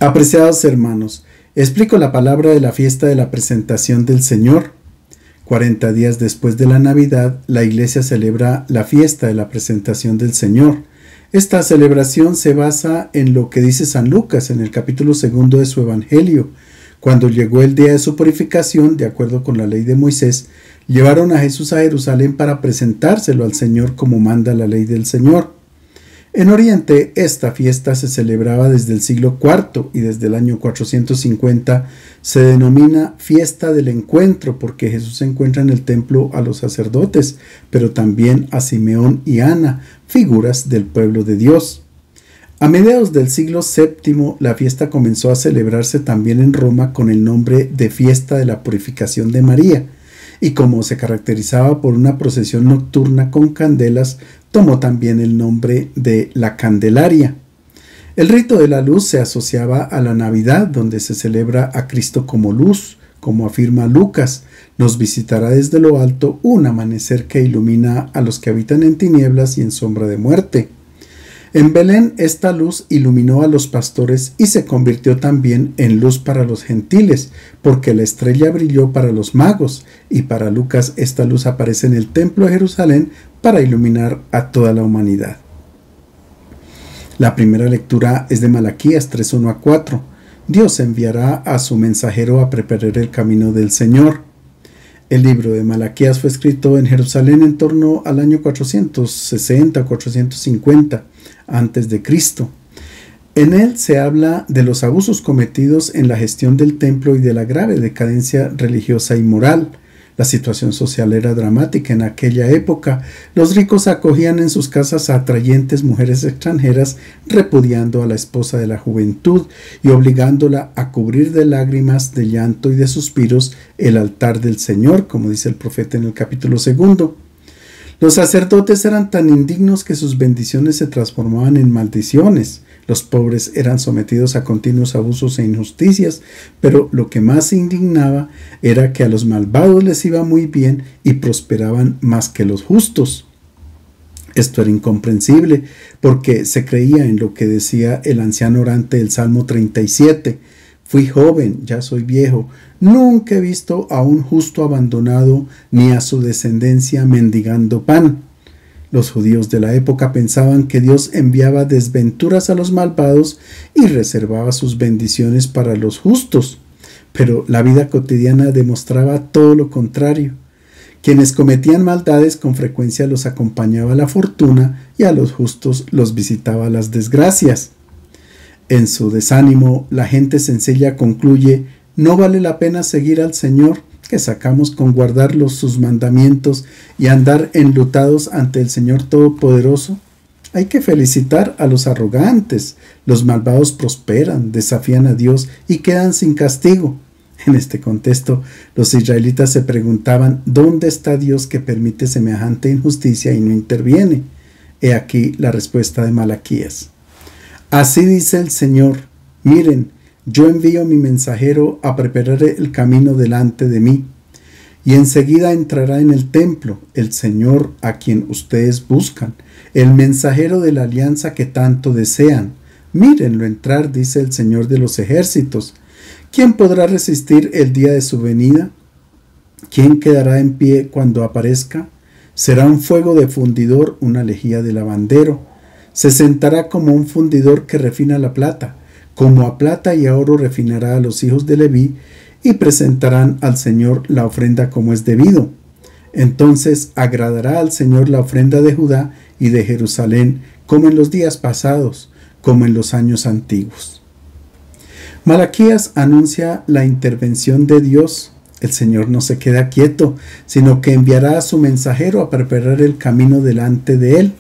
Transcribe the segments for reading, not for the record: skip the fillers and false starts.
Apreciados hermanos, explico la palabra de la fiesta de la presentación del Señor. 40 días después de la Navidad, la Iglesia celebra la fiesta de la presentación del Señor. Esta celebración se basa en lo que dice San Lucas en el capítulo 2 de su Evangelio. Cuando llegó el día de su purificación, de acuerdo con la ley de Moisés, llevaron a Jesús a Jerusalén para presentárselo al Señor como manda la ley del Señor. En Oriente, esta fiesta se celebraba desde el siglo IV y desde el año 450 se denomina fiesta del encuentro porque Jesús encuentra en el templo a los sacerdotes, pero también a Simeón y Ana, figuras del pueblo de Dios. A mediados del siglo VII, la fiesta comenzó a celebrarse también en Roma con el nombre de Fiesta de la Purificación de María, y como se caracterizaba por una procesión nocturna con candelas, tomó también el nombre de la Candelaria. El rito de la luz se asociaba a la Navidad, donde se celebra a Cristo como luz, como afirma Lucas. Nos visitará desde lo alto un amanecer que ilumina a los que habitan en tinieblas y en sombra de muerte. En Belén esta luz iluminó a los pastores y se convirtió también en luz para los gentiles, porque la estrella brilló para los magos, y para Lucas esta luz aparece en el templo de Jerusalén para iluminar a toda la humanidad. La primera lectura es de Malaquías 3:1-4. Dios enviará a su mensajero a preparar el camino del Señor. El libro de Malaquías fue escrito en Jerusalén en torno al año 460-450 a.C. En él se habla de los abusos cometidos en la gestión del templo y de la grave decadencia religiosa y moral. La situación social era dramática en aquella época. Los ricos acogían en sus casas a atrayentes mujeres extranjeras, repudiando a la esposa de la juventud y obligándola a cubrir de lágrimas, de llanto y de suspiros el altar del Señor, como dice el profeta en el capítulo 2. Los sacerdotes eran tan indignos que sus bendiciones se transformaban en maldiciones. Los pobres eran sometidos a continuos abusos e injusticias, pero lo que más indignaba era que a los malvados les iba muy bien y prosperaban más que los justos. Esto era incomprensible porque se creía en lo que decía el anciano orante del Salmo 37. Fui joven, ya soy viejo, nunca he visto a un justo abandonado ni a su descendencia mendigando pan. Los judíos de la época pensaban que Dios enviaba desventuras a los malvados y reservaba sus bendiciones para los justos, pero la vida cotidiana demostraba todo lo contrario. Quienes cometían maldades con frecuencia los acompañaba la fortuna y a los justos los visitaba las desgracias. En su desánimo, la gente sencilla concluye: no vale la pena seguir al Señor, que sacamos con guardar sus mandamientos y andar enlutados ante el Señor Todopoderoso. Hay que felicitar a los arrogantes. Los malvados prosperan, desafían a Dios y quedan sin castigo. En este contexto, los israelitas se preguntaban: ¿dónde está Dios que permite semejante injusticia y no interviene? He aquí la respuesta de Malaquías. Así dice el Señor: miren, yo envío mi mensajero a preparar el camino delante de mí, y enseguida entrará en el templo el Señor a quien ustedes buscan, el mensajero de la alianza que tanto desean. Mírenlo entrar, dice el Señor de los ejércitos. ¿Quién podrá resistir el día de su venida? ¿Quién quedará en pie cuando aparezca? Será un fuego de fundidor, una lejía de lavandero. Se sentará como un fundidor que refina la plata. Como a plata y a oro refinará a los hijos de Leví, y presentarán al Señor la ofrenda como es debido. Entonces agradará al Señor la ofrenda de Judá y de Jerusalén, como en los días pasados, como en los años antiguos. Malaquías anuncia la intervención de Dios. El Señor no se queda quieto, sino que enviará a su mensajero a preparar el camino delante de él.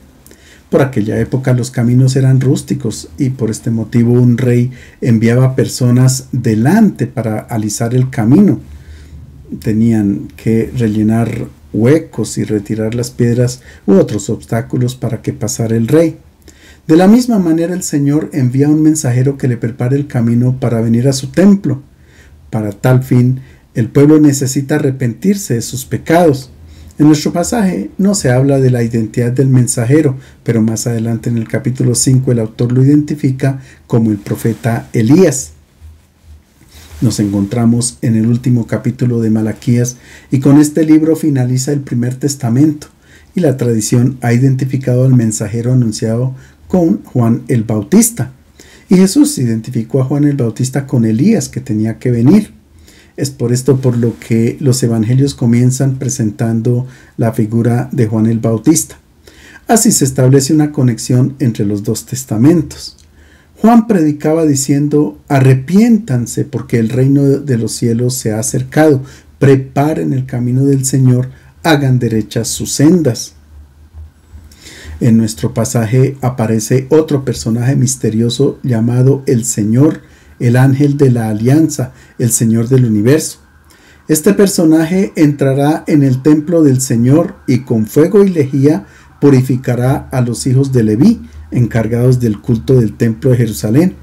Por aquella época los caminos eran rústicos y por este motivo un rey enviaba personas delante para alisar el camino. Tenían que rellenar huecos y retirar las piedras u otros obstáculos para que pasara el rey. De la misma manera el Señor envía un mensajero que le prepare el camino para venir a su templo. Para tal fin, el pueblo necesita arrepentirse de sus pecados. En nuestro pasaje no se habla de la identidad del mensajero, pero más adelante en el capítulo 5 el autor lo identifica como el profeta Elías. Nos encontramos en el último capítulo de Malaquías y con este libro finaliza el Primer Testamento y la tradición ha identificado al mensajero anunciado con Juan el Bautista. Y Jesús identificó a Juan el Bautista con Elías que tenía que venir. Es por esto por lo que los evangelios comienzan presentando la figura de Juan el Bautista. Así se establece una conexión entre los dos testamentos. Juan predicaba diciendo: arrepiéntanse porque el reino de los cielos se ha acercado, preparen el camino del Señor, hagan derechas sus sendas. En nuestro pasaje aparece otro personaje misterioso llamado el Señor, el ángel de la alianza, el Señor del universo. Este personaje entrará en el templo del Señor y con fuego y lejía purificará a los hijos de Leví, encargados del culto del templo de Jerusalén.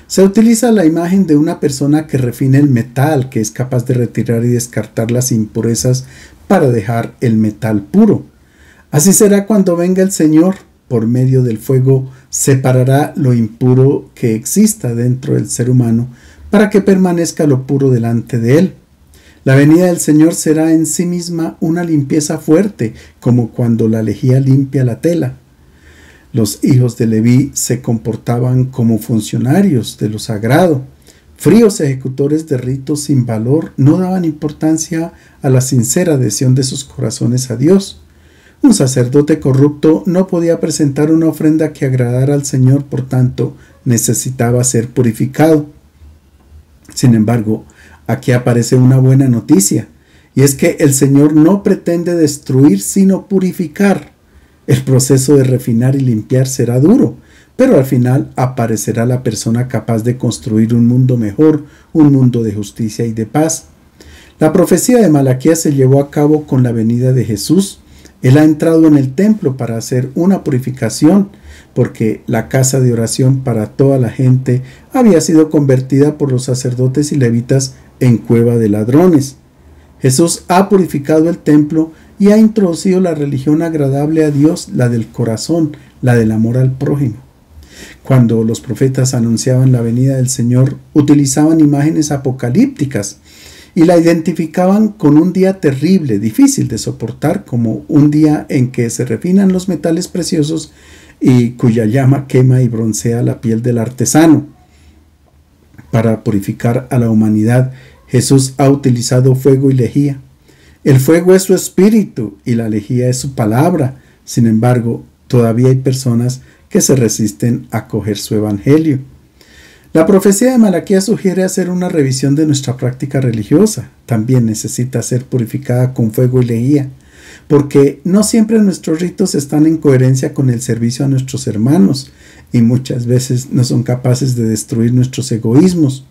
Se utiliza la imagen de una persona que refina el metal, que es capaz de retirar y descartar las impurezas para dejar el metal puro. Así será cuando venga el Señor. Por medio del fuego separará lo impuro que exista dentro del ser humano para que permanezca lo puro delante de él. La venida del Señor será en sí misma una limpieza fuerte, como cuando la lejía limpia la tela. Los hijos de Leví se comportaban como funcionarios de lo sagrado. Fríos ejecutores de ritos sin valor, no daban importancia a la sincera adhesión de sus corazones a Dios. Un sacerdote corrupto no podía presentar una ofrenda que agradara al Señor, por tanto, necesitaba ser purificado. Sin embargo, aquí aparece una buena noticia, y es que el Señor no pretende destruir, sino purificar. El proceso de refinar y limpiar será duro, pero al final aparecerá la persona capaz de construir un mundo mejor, un mundo de justicia y de paz. La profecía de Malaquías se llevó a cabo con la venida de Jesús. Él ha entrado en el templo para hacer una purificación, porque la casa de oración para toda la gente había sido convertida por los sacerdotes y levitas en cueva de ladrones. Jesús ha purificado el templo y ha introducido la religión agradable a Dios, la del corazón, la del amor al prójimo. Cuando los profetas anunciaban la venida del Señor, utilizaban imágenes apocalípticas y la identificaban con un día terrible, difícil de soportar, como un día en que se refinan los metales preciosos y cuya llama quema y broncea la piel del artesano. Para purificar a la humanidad, Jesús ha utilizado fuego y lejía. El fuego es su espíritu y la lejía es su palabra. Sin embargo, todavía hay personas que se resisten a acoger su evangelio. La profecía de Malaquías sugiere hacer una revisión de nuestra práctica religiosa. También necesita ser purificada con fuego y lejía, porque no siempre nuestros ritos están en coherencia con el servicio a nuestros hermanos y muchas veces no son capaces de destruir nuestros egoísmos.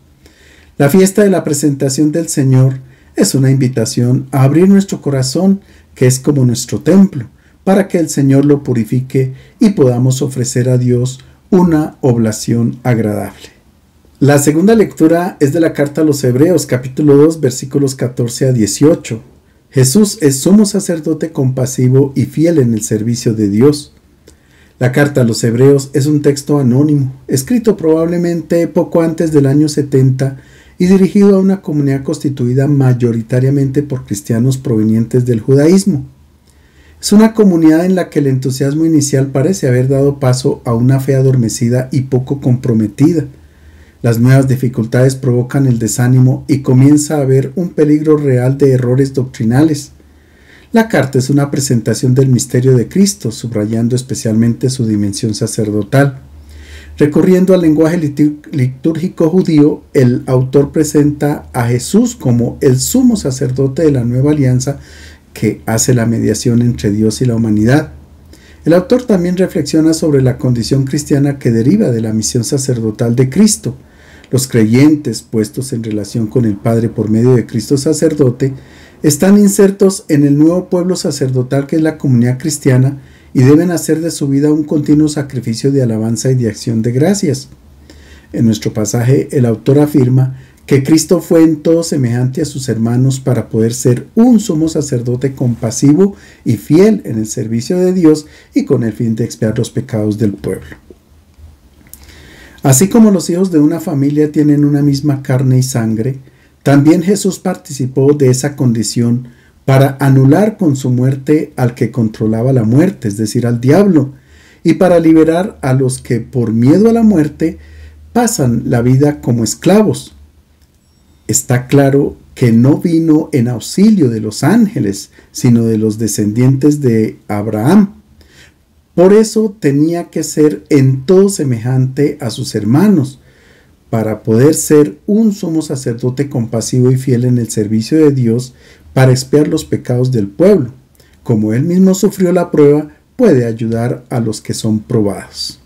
La fiesta de la presentación del Señor es una invitación a abrir nuestro corazón, que es como nuestro templo, para que el Señor lo purifique y podamos ofrecer a Dios una oblación agradable. La segunda lectura es de la carta a los Hebreos, capítulo 2, versículos 14 a 18. Jesús es sumo sacerdote compasivo y fiel en el servicio de Dios. La carta a los Hebreos es un texto anónimo, escrito probablemente poco antes del año 70 y dirigido a una comunidad constituida mayoritariamente por cristianos provenientes del judaísmo. Es una comunidad en la que el entusiasmo inicial parece haber dado paso a una fe adormecida y poco comprometida. Las nuevas dificultades provocan el desánimo y comienza a haber un peligro real de errores doctrinales. La carta es una presentación del misterio de Cristo, subrayando especialmente su dimensión sacerdotal. Recurriendo al lenguaje litúrgico judío, el autor presenta a Jesús como el sumo sacerdote de la nueva alianza que hace la mediación entre Dios y la humanidad. El autor también reflexiona sobre la condición cristiana que deriva de la misión sacerdotal de Cristo. Los creyentes, puestos en relación con el Padre por medio de Cristo sacerdote, están insertos en el nuevo pueblo sacerdotal que es la comunidad cristiana y deben hacer de su vida un continuo sacrificio de alabanza y de acción de gracias. En nuestro pasaje, el autor afirma que Cristo fue en todo semejante a sus hermanos para poder ser un sumo sacerdote compasivo y fiel en el servicio de Dios y con el fin de expiar los pecados del pueblo. Así como los hijos de una familia tienen una misma carne y sangre, también Jesús participó de esa condición para anular con su muerte al que controlaba la muerte, es decir, al diablo, y para liberar a los que por miedo a la muerte pasan la vida como esclavos. Está claro que no vino en auxilio de los ángeles, sino de los descendientes de Abraham. Por eso tenía que ser en todo semejante a sus hermanos, para poder ser un sumo sacerdote compasivo y fiel en el servicio de Dios para expiar los pecados del pueblo. Como él mismo sufrió la prueba, puede ayudar a los que son probados.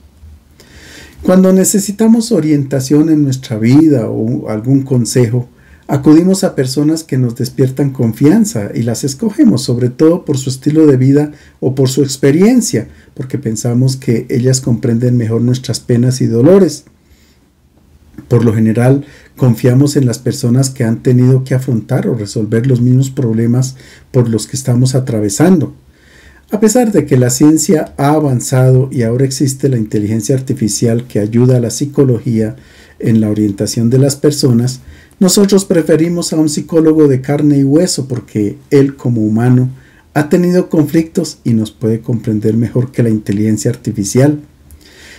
Cuando necesitamos orientación en nuestra vida o algún consejo, acudimos a personas que nos despiertan confianza y las escogemos sobre todo por su estilo de vida o por su experiencia, porque pensamos que ellas comprenden mejor nuestras penas y dolores. Por lo general, confiamos en las personas que han tenido que afrontar o resolver los mismos problemas por los que estamos atravesando. A pesar de que la ciencia ha avanzado y ahora existe la inteligencia artificial que ayuda a la psicología en la orientación de las personas, nosotros preferimos a un psicólogo de carne y hueso porque él, como humano, ha tenido conflictos y nos puede comprender mejor que la inteligencia artificial.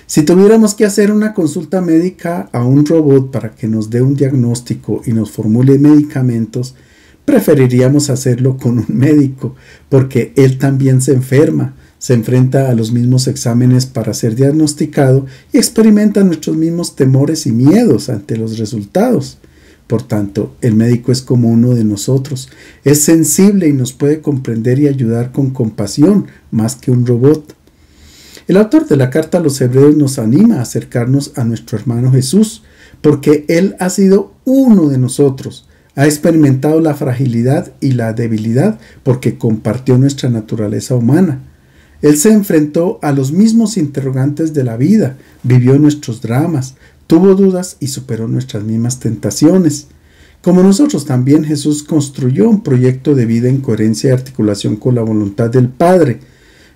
Si tuviéramos que hacer una consulta médica a un robot para que nos dé un diagnóstico y nos formule medicamentos, preferiríamos hacerlo con un médico, porque él también se enferma, se enfrenta a los mismos exámenes para ser diagnosticado y experimenta nuestros mismos temores y miedos ante los resultados. Por tanto, el médico es como uno de nosotros, es sensible y nos puede comprender y ayudar con compasión más que un robot. El autor de la carta a los Hebreos nos anima a acercarnos a nuestro hermano Jesús, porque Él ha sido uno de nosotros, ha experimentado la fragilidad y la debilidad porque compartió nuestra naturaleza humana. Él se enfrentó a los mismos interrogantes de la vida, vivió nuestros dramas, tuvo dudas y superó nuestras mismas tentaciones. Como nosotros también, Jesús construyó un proyecto de vida en coherencia y articulación con la voluntad del Padre.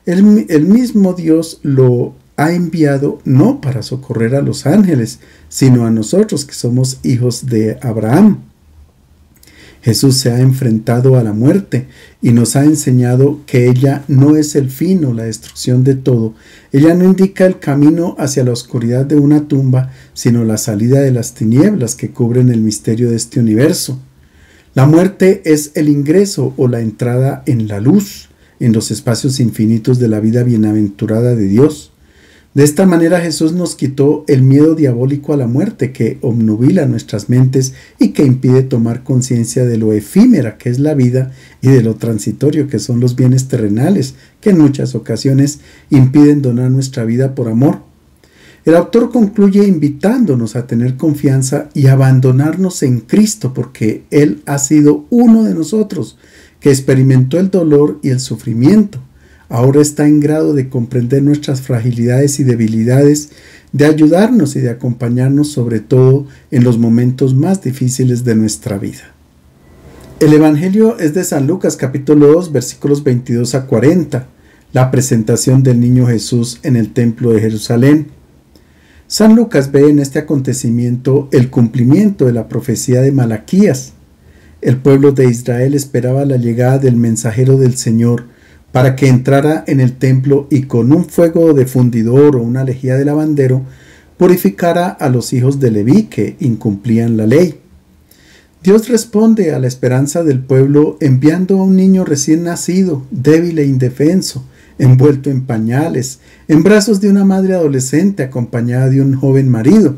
El mismo Dios lo ha enviado no para socorrer a los ángeles, sino a nosotros que somos hijos de Abraham. Jesús se ha enfrentado a la muerte y nos ha enseñado que ella no es el fin o la destrucción de todo. Ella no indica el camino hacia la oscuridad de una tumba, sino la salida de las tinieblas que cubren el misterio de este universo. La muerte es el ingreso o la entrada en la luz, en los espacios infinitos de la vida bienaventurada de Dios. De esta manera Jesús nos quitó el miedo diabólico a la muerte que obnubila nuestras mentes y que impide tomar conciencia de lo efímera que es la vida y de lo transitorio que son los bienes terrenales, que en muchas ocasiones impiden donar nuestra vida por amor. El autor concluye invitándonos a tener confianza y abandonarnos en Cristo porque Él ha sido uno de nosotros, que experimentó el dolor y el sufrimiento. Ahora está en grado de comprender nuestras fragilidades y debilidades, de ayudarnos y de acompañarnos sobre todo en los momentos más difíciles de nuestra vida. El Evangelio es de San Lucas capítulo 2 versículos 22 a 40, la presentación del niño Jesús en el templo de Jerusalén. San Lucas ve en este acontecimiento el cumplimiento de la profecía de Malaquías. El pueblo de Israel esperaba la llegada del mensajero del Señor para que entrara en el templo y con un fuego de fundidor o una lejía de lavandero purificara a los hijos de Leví que incumplían la ley. Dios responde a la esperanza del pueblo enviando a un niño recién nacido, débil e indefenso, envuelto en pañales, en brazos de una madre adolescente acompañada de un joven marido.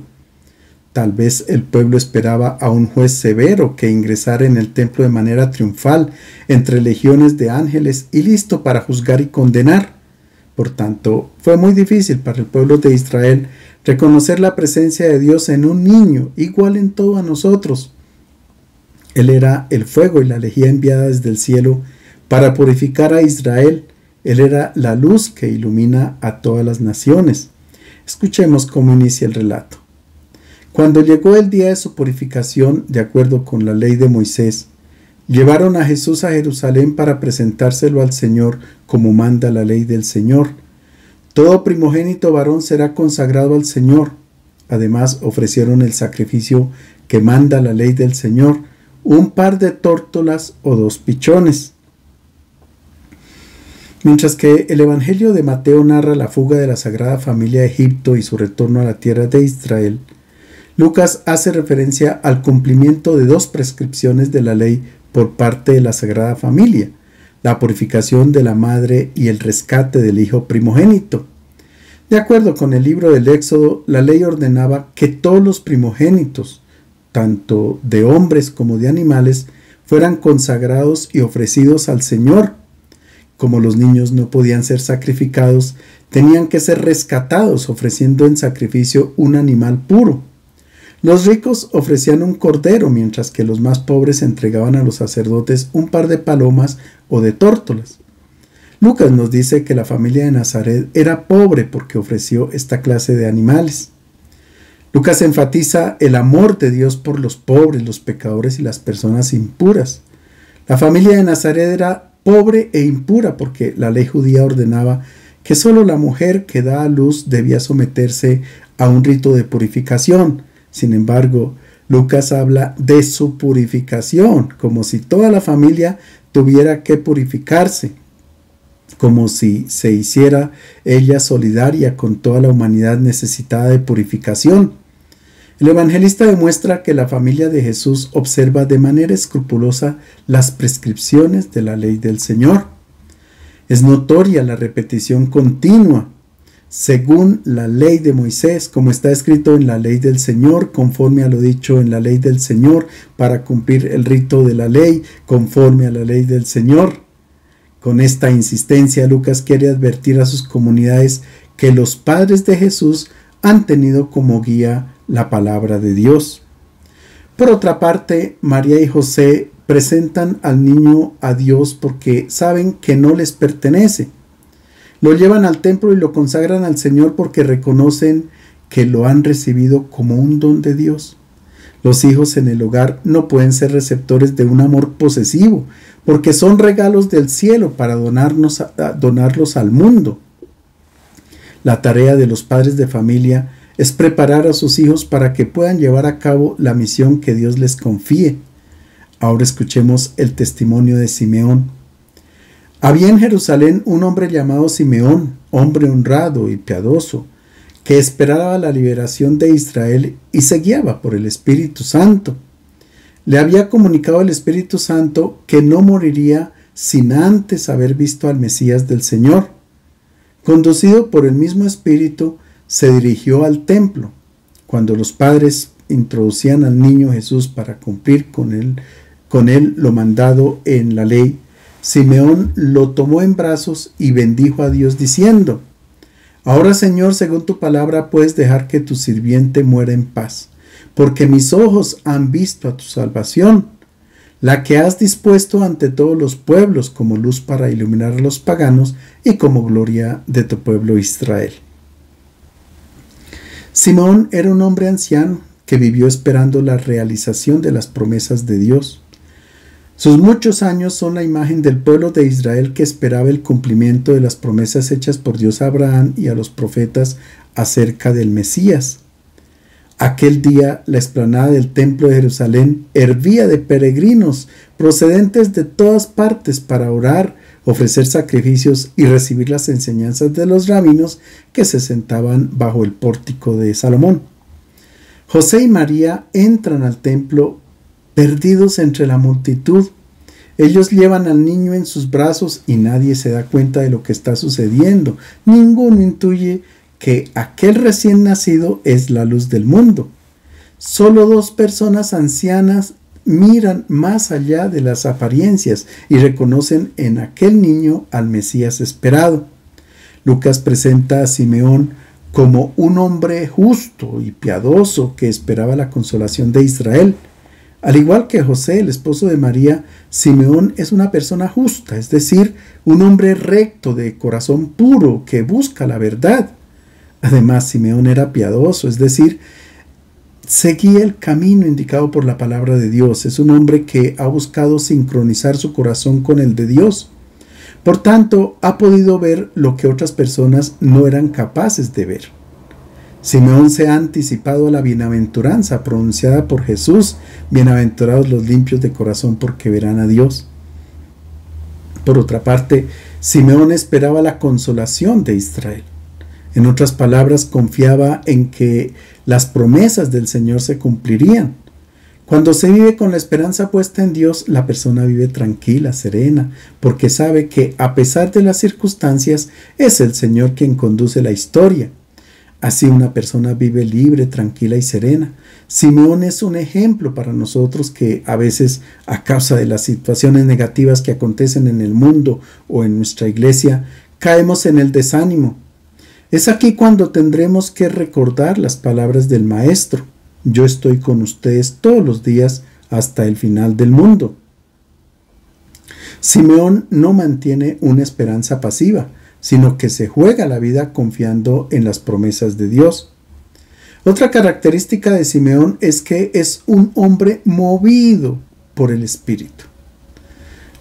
Tal vez el pueblo esperaba a un juez severo que ingresara en el templo de manera triunfal entre legiones de ángeles y listo para juzgar y condenar. Por tanto, fue muy difícil para el pueblo de Israel reconocer la presencia de Dios en un niño igual en todo a nosotros. Él era el fuego y la lejía enviada desde el cielo para purificar a Israel. Él era la luz que ilumina a todas las naciones. Escuchemos cómo inicia el relato. Cuando llegó el día de su purificación, de acuerdo con la ley de Moisés, llevaron a Jesús a Jerusalén para presentárselo al Señor como manda la ley del Señor. Todo primogénito varón será consagrado al Señor. Además ofrecieron el sacrificio que manda la ley del Señor, un par de tórtolas o 2 pichones. Mientras que el Evangelio de Mateo narra la fuga de la Sagrada Familia de Egipto y su retorno a la tierra de Israel, Lucas hace referencia al cumplimiento de 2 prescripciones de la ley por parte de la Sagrada Familia: la purificación de la madre y el rescate del hijo primogénito. De acuerdo con el libro del Éxodo, la ley ordenaba que todos los primogénitos, tanto de hombres como de animales, fueran consagrados y ofrecidos al Señor. Como los niños no podían ser sacrificados, tenían que ser rescatados ofreciendo en sacrificio un animal puro. Los ricos ofrecían un cordero, mientras que los más pobres entregaban a los sacerdotes un par de palomas o de tórtolas. Lucas nos dice que la familia de Nazaret era pobre porque ofreció esta clase de animales. Lucas enfatiza el amor de Dios por los pobres, los pecadores y las personas impuras. La familia de Nazaret era pobre e impura porque la ley judía ordenaba que solo la mujer que da a luz debía someterse a un rito de purificación. Sin embargo, Lucas habla de su purificación, como si toda la familia tuviera que purificarse, como si se hiciera ella solidaria con toda la humanidad necesitada de purificación. El evangelista demuestra que la familia de Jesús observa de manera escrupulosa las prescripciones de la ley del Señor. Es notoria la repetición continua, según la ley de Moisés, como está escrito en la ley del Señor, conforme a lo dicho en la ley del Señor, para cumplir el rito de la ley, conforme a la ley del Señor. Con esta insistencia, Lucas quiere advertir a sus comunidades que los padres de Jesús han tenido como guía la palabra de Dios. Por otra parte, María y José presentan al niño a Dios porque saben que no les pertenece. Lo llevan al templo y lo consagran al Señor porque reconocen que lo han recibido como un don de Dios. Los hijos en el hogar no pueden ser receptores de un amor posesivo, porque son regalos del cielo para donarlos al mundo. La tarea de los padres de familia es preparar a sus hijos para que puedan llevar a cabo la misión que Dios les confíe. Ahora escuchemos el testimonio de Simeón. Había en Jerusalén un hombre llamado Simeón, hombre honrado y piadoso, que esperaba la liberación de Israel y se guiaba por el Espíritu Santo. Le había comunicado el Espíritu Santo que no moriría sin antes haber visto al Mesías del Señor. Conducido por el mismo Espíritu, se dirigió al templo. Cuando los padres introducían al niño Jesús para cumplir con él lo mandado en la ley, Simeón lo tomó en brazos y bendijo a Dios diciendo: Ahora, Señor, según tu palabra, puedes dejar que tu sirviente muera en paz, porque mis ojos han visto a tu salvación, la que has dispuesto ante todos los pueblos como luz para iluminar a los paganos y como gloria de tu pueblo Israel. Simeón era un hombre anciano que vivió esperando la realización de las promesas de Dios. Sus muchos años son la imagen del pueblo de Israel que esperaba el cumplimiento de las promesas hechas por Dios a Abraham y a los profetas acerca del Mesías. Aquel día la explanada del templo de Jerusalén hervía de peregrinos procedentes de todas partes para orar, ofrecer sacrificios y recibir las enseñanzas de los rabinos que se sentaban bajo el pórtico de Salomón. José y María entran al templo perdidos entre la multitud. Ellos llevan al niño en sus brazos y nadie se da cuenta de lo que está sucediendo. Ninguno intuye que aquel recién nacido es la luz del mundo. Solo 2 personas ancianas miran más allá de las apariencias y reconocen en aquel niño al Mesías esperado. Lucas presenta a Simeón como un hombre justo y piadoso que esperaba la consolación de Israel. Al igual que José, el esposo de María, Simeón es una persona justa, es decir, un hombre recto, de corazón puro, que busca la verdad. Además, Simeón era piadoso, es decir, seguía el camino indicado por la palabra de Dios. Es un hombre que ha buscado sincronizar su corazón con el de Dios. Por tanto, ha podido ver lo que otras personas no eran capaces de ver. Simeón se ha anticipado a la bienaventuranza pronunciada por Jesús: bienaventurados los limpios de corazón, porque verán a Dios. Por otra parte, Simeón esperaba la consolación de Israel. En otras palabras, confiaba en que las promesas del Señor se cumplirían. Cuando se vive con la esperanza puesta en Dios, la persona vive tranquila, serena, porque sabe que a pesar de las circunstancias, es el Señor quien conduce la historia. Así una persona vive libre, tranquila y serena. Simeón es un ejemplo para nosotros que a veces, a causa de las situaciones negativas que acontecen en el mundo o en nuestra iglesia, caemos en el desánimo. Es aquí cuando tendremos que recordar las palabras del Maestro: yo estoy con ustedes todos los días hasta el final del mundo. Simeón no mantiene una esperanza pasiva, sino que se juega la vida confiando en las promesas de Dios. Otra característica de Simeón es que es un hombre movido por el Espíritu.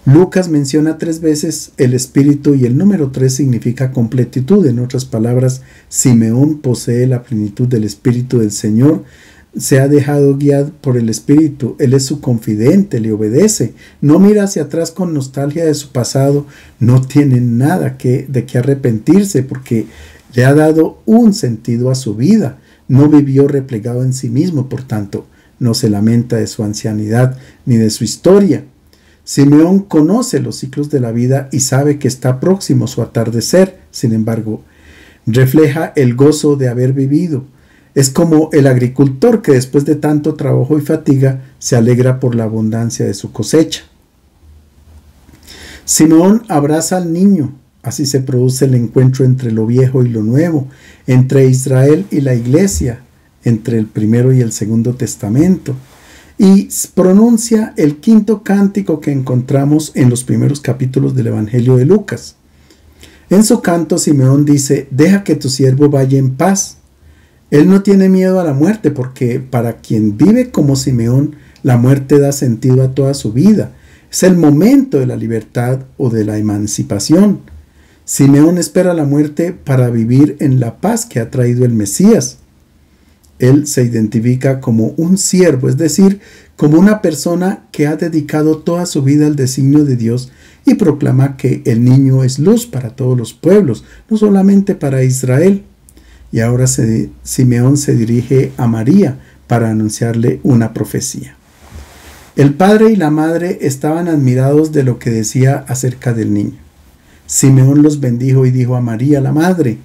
Lucas menciona 3 veces el Espíritu y el número 3 significa completitud. En otras palabras, Simeón posee la plenitud del Espíritu del Señor. Se ha dejado guiar por el Espíritu. Él es su confidente, le obedece. No mira hacia atrás con nostalgia de su pasado. No tiene nada de qué arrepentirse, porque le ha dado un sentido a su vida. No vivió replegado en sí mismo, por tanto, no se lamenta de su ancianidad ni de su historia. Simeón conoce los ciclos de la vida y sabe que está próximo su atardecer. Sin embargo, refleja el gozo de haber vivido. Es como el agricultor que después de tanto trabajo y fatiga se alegra por la abundancia de su cosecha. Simeón abraza al niño. Así se produce el encuentro entre lo viejo y lo nuevo, entre Israel y la iglesia, entre el primero y el segundo testamento. Y pronuncia el 5.º cántico que encontramos en los primeros capítulos del Evangelio de Lucas. En su canto, Simeón dice: deja que tu siervo vaya en paz. Él no tiene miedo a la muerte, porque para quien vive como Simeón, la muerte da sentido a toda su vida. Es el momento de la libertad o de la emancipación. Simeón espera la muerte para vivir en la paz que ha traído el Mesías. Él se identifica como un siervo, es decir, como una persona que ha dedicado toda su vida al designio de Dios, y proclama que el niño es luz para todos los pueblos, no solamente para Israel. Y ahora Simeón se dirige a María para anunciarle una profecía. El padre y la madre estaban admirados de lo que decía acerca del niño. Simeón los bendijo y dijo a María, la madre: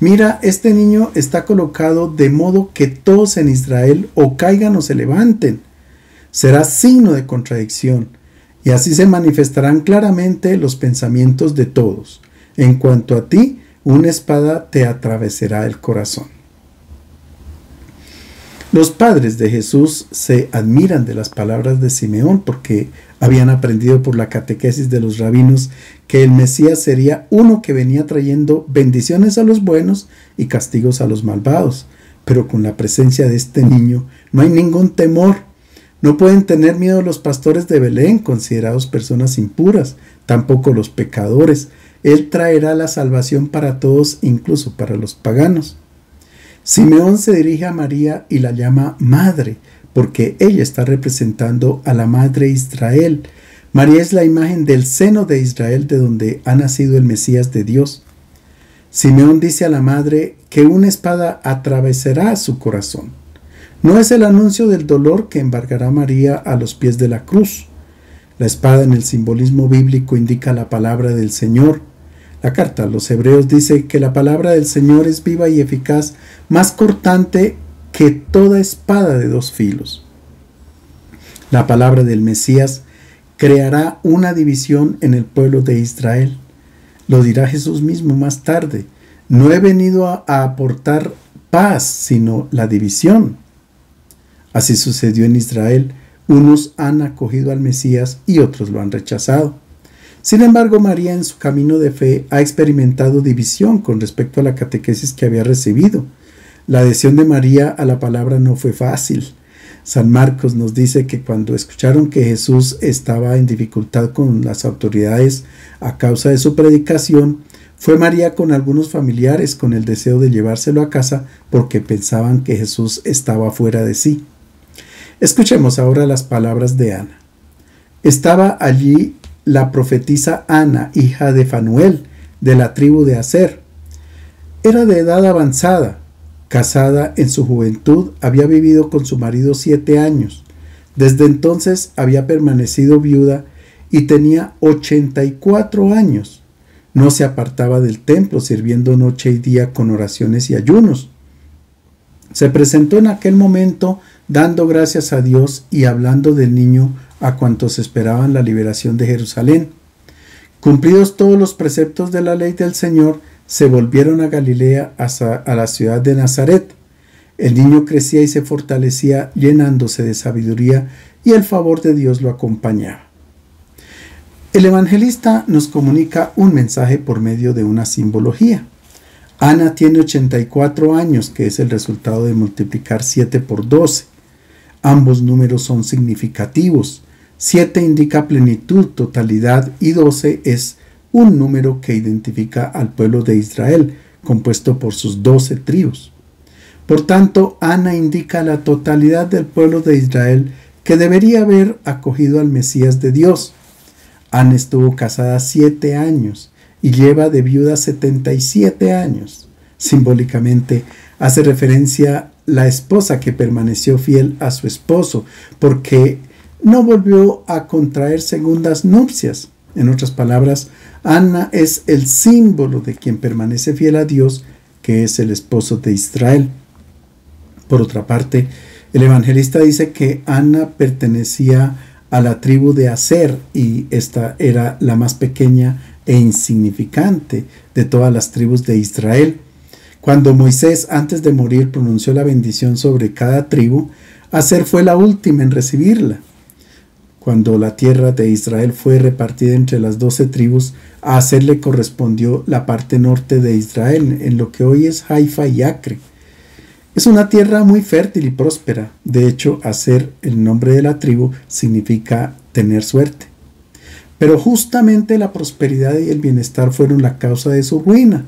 mira, este niño está colocado de modo que todos en Israel o caigan o se levanten. Será signo de contradicción, y así se manifestarán claramente los pensamientos de todos. En cuanto a ti, una espada te atravesará el corazón. Los padres de Jesús se admiran de las palabras de Simeón porque habían aprendido por la catequesis de los rabinos que el Mesías sería uno que venía trayendo bendiciones a los buenos y castigos a los malvados. Pero con la presencia de este niño no hay ningún temor. No pueden tener miedo los pastores de Belén, considerados personas impuras, tampoco los pecadores. Él traerá la salvación para todos, incluso para los paganos. Simeón se dirige a María y la llama madre, porque ella está representando a la madre Israel. María es la imagen del seno de Israel, de donde ha nacido el Mesías de Dios. Simeón dice a la madre que una espada atravesará su corazón. No es el anuncio del dolor que embargará a María a los pies de la cruz. La espada en el simbolismo bíblico indica la palabra del Señor. La carta a los Hebreos dice que la palabra del Señor es viva y eficaz, más cortante que toda espada de 2 filos. La palabra del Mesías creará una división en el pueblo de Israel. Lo dirá Jesús mismo más tarde: no he venido a aportar paz, sino la división. Así sucedió en Israel. Unos han acogido al Mesías y otros lo han rechazado. Sin embargo, María en su camino de fe ha experimentado división con respecto a la catequesis que había recibido. La adhesión de María a la palabra no fue fácil. San Marcos nos dice que cuando escucharon que Jesús estaba en dificultad con las autoridades a causa de su predicación, fue María con algunos familiares con el deseo de llevárselo a casa porque pensaban que Jesús estaba fuera de sí. Escuchemos ahora las palabras de Ana. Estaba allí la profetisa Ana, hija de Fanuel, de la tribu de Aser. Era de edad avanzada, casada en su juventud, había vivido con su marido 7 años. Desde entonces había permanecido viuda y tenía 84 años. No se apartaba del templo, sirviendo noche y día con oraciones y ayunos. Se presentó en aquel momento dando gracias a Dios y hablando del niño a cuantos esperaban la liberación de Jerusalén. Cumplidos todos los preceptos de la ley del Señor, se volvieron a Galilea, a la ciudad de Nazaret. El niño crecía y se fortalecía, llenándose de sabiduría, y el favor de Dios lo acompañaba. El evangelista nos comunica un mensaje por medio de una simbología. Ana tiene 84 años, que es el resultado de multiplicar 7 por 12. Ambos números son significativos. 7 indica plenitud, totalidad, y 12 es un número que identifica al pueblo de Israel, compuesto por sus 12 tribus. Por tanto, Ana indica la totalidad del pueblo de Israel que debería haber acogido al Mesías de Dios. Ana estuvo casada 7 años y lleva de viuda 77 años. Simbólicamente hace referencia la esposa que permaneció fiel a su esposo porque no volvió a contraer segundas nupcias. En otras palabras, Ana es el símbolo de quien permanece fiel a Dios, que es el esposo de Israel. Por otra parte, el evangelista dice que Ana pertenecía a la tribu de Aser y esta era la más pequeña e insignificante de todas las tribus de Israel. Cuando Moisés, antes de morir, pronunció la bendición sobre cada tribu, Aser fue la última en recibirla. Cuando la tierra de Israel fue repartida entre las 12 tribus, a Aser le correspondió la parte norte de Israel, en lo que hoy es Haifa y Acre. Es una tierra muy fértil y próspera. De hecho, Aser, el nombre de la tribu, significa tener suerte. Pero justamente la prosperidad y el bienestar fueron la causa de su ruina,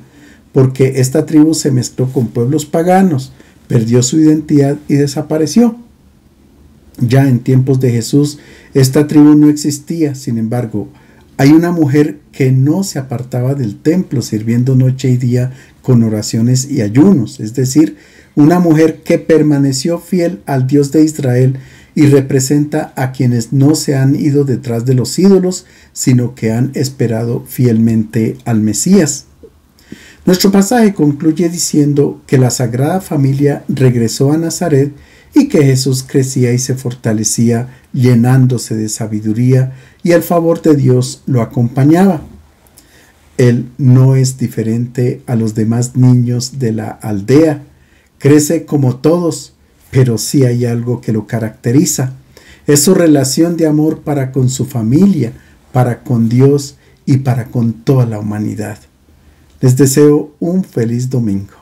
porque esta tribu se mezcló con pueblos paganos, perdió su identidad y desapareció. Ya en tiempos de Jesús, esta tribu no existía. Sin embargo, hay una mujer que no se apartaba del templo, sirviendo noche y día con oraciones y ayunos, es decir, una mujer que permaneció fiel al Dios de Israel y representa a quienes no se han ido detrás de los ídolos, sino que han esperado fielmente al Mesías. Nuestro pasaje concluye diciendo que la Sagrada Familia regresó a Nazaret y que Jesús crecía y se fortalecía, llenándose de sabiduría, y el favor de Dios lo acompañaba. Él no es diferente a los demás niños de la aldea. Crece como todos, pero sí hay algo que lo caracteriza. Es su relación de amor para con su familia, para con Dios y para con toda la humanidad. Les deseo un feliz domingo.